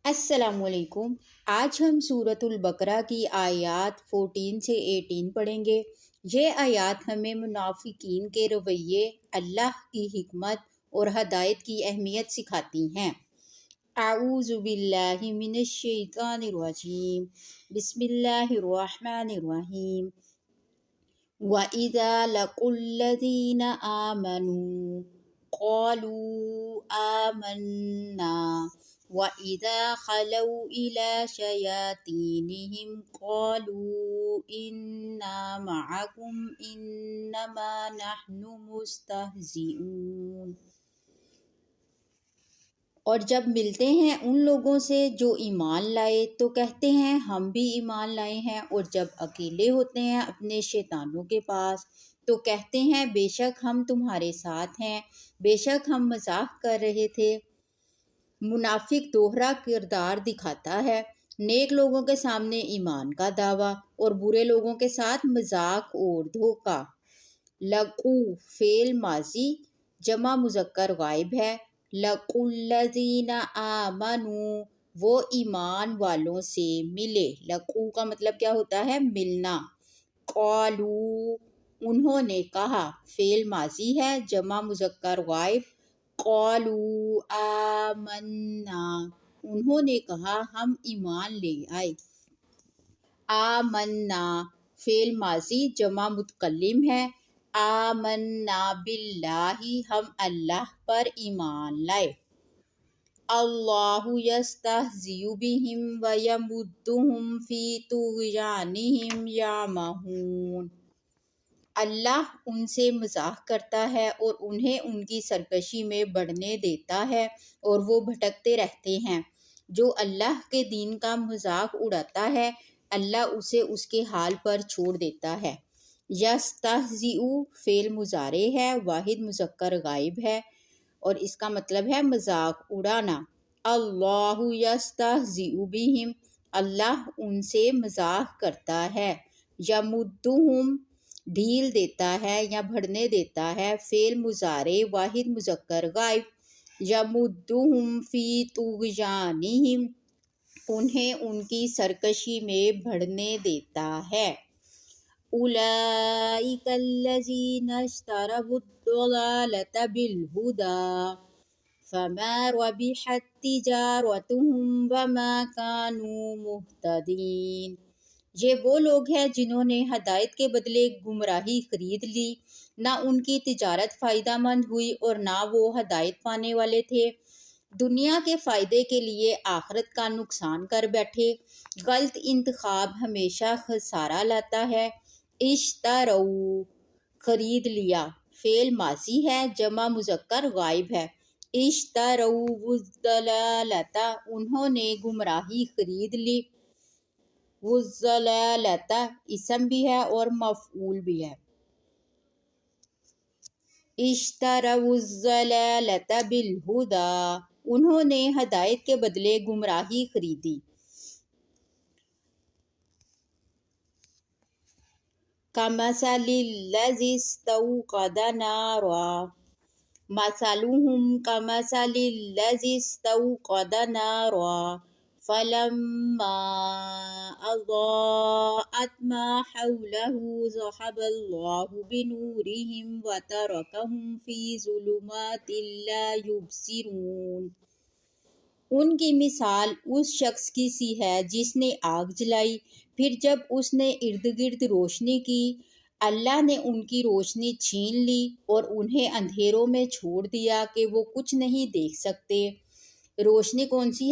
अस्सलाम वालेकुम। आज हम सूरत अल-बकरा की आयत 14 से 18 पढ़ेंगे। ये आयत हमें मुनाफिकीन के रवैये, अल्लाह की हिकमत और हदायत की अहमियत सिखाती हैं। आऊज़ु बिल्लाहि मिनश शैतानिर रजीम। बिस्मिल्लाहिर रहमानिर रहीम। व इज़ा लक़ुल्लज़ीना आमनू क़ालू आमन्ना व इज़ा खलौ इला शयातीनिहिम क़ालू इन्ना मअकुम इन्नमा नहनु मुस्तहज़िऊन। और जब मिलते हैं उन लोगों से जो ईमान लाए तो कहते हैं हम भी ईमान लाए हैं, और जब अकेले होते हैं अपने शैतानों के पास तो कहते हैं बेशक हम तुम्हारे साथ हैं, बेशक हम मजाक कर रहे थे। मुनाफिक दोहरा किरदार दिखाता है, नेक लोगों के सामने ईमान का दावा और बुरे लोगों के साथ मजाक और धोखा। लक़ू फेल माजी जमा मुज़क्कर गायब है। लक़ुल्लज़ीना आमनू वो ईमान वालों से मिले। लक़ू का मतलब क्या होता है? मिलना। क़ालू उन्होंने कहा, फेल माजी है जमा मुज़क्कर गायब। क़ालू आमन्ना उन्होंने कहा हम ईमान ले आए। आमन्ना फेल माजी जमा मुतकल्लिम है। आमन्ना बिल्लाही हम अल्लाह पर ईमान लाए। अल्लाहु यस्तहज़िउ बिहिम व यमुद्दुहुम फी तुग़यानिहिम यामहून। अल्लाह उनसे मजाक करता है और उन्हें उनकी सरकशी में बढ़ने देता है और वो भटकते रहते हैं। जो अल्लाह के दीन का मजाक उड़ाता है अल्लाह उसे उसके हाल पर छोड़ देता है। यस्तहज़िउ फेल मुजारे है, वाहिद मुज़क्कर गायब है और इसका मतलब है मजाक उड़ाना। अल्लाहु यस्तहज़िउ बिहिम अल्लाह उनसे मजाक करता है। यमुद्दुहुम ढील देता है या बढ़ने देता है। फेल मुजारे वाहिद मुज़क्कर गायब। यमुद्दुहुम फी तुग़यानिहिम उन्हें उनकी सरकशी में बढ़ने देता है। उलाइका अल्लज़ीना इश्तरवुद्दलालता बिलहुदा फमा रबिहत तिजारतुहुम वमा कानू मुहतदीन। ये वो लोग हैं जिन्होंने हदायत के बदले गुमराही खरीद ली, ना उनकी तिजारत फ़ायदेमंद हुई और ना वो हदायत पाने वाले थे। दुनिया के फ़ायदे के लिए आखिरत का नुकसान कर बैठे। गलत इंतखाब हमेशा खसारा लाता है। इश्तरऊ खरीद लिया, फेल माजी है जमा मुज़क्कर गायब है। इश्तरऊ वुज़्ज़लालता उन्होंने गुमराही खरीद ली। वुज़्ज़लालता इसम भी है और मफ़ऊल भी है। इश्तरवुज़्ज़लालता बिलहुदा उन्होंने हदायत के बदले गुमराही खरीदी। कमसलिल्लज़ी इस्तौक़दा नारा मसलुहुम कमसलिल्लज़ी इस्तौक़दा नारा फलम्मा अज़ाअत मा हौलहु ज़हबल्लाहु बिनूरिहिम व तरकहुम फ़ी ज़ुलुमातिन ला युबसिरून। उनकी मिसाल उस शख्स की सी है जिसने आग जलाई, फिर जब उसने इर्द गिर्द रोशनी की अल्लाह ने उनकी रोशनी छीन ली और उन्हें अंधेरों में छोड़ दिया कि वो कुछ नहीं देख सकते। रोशनी कौन सी है?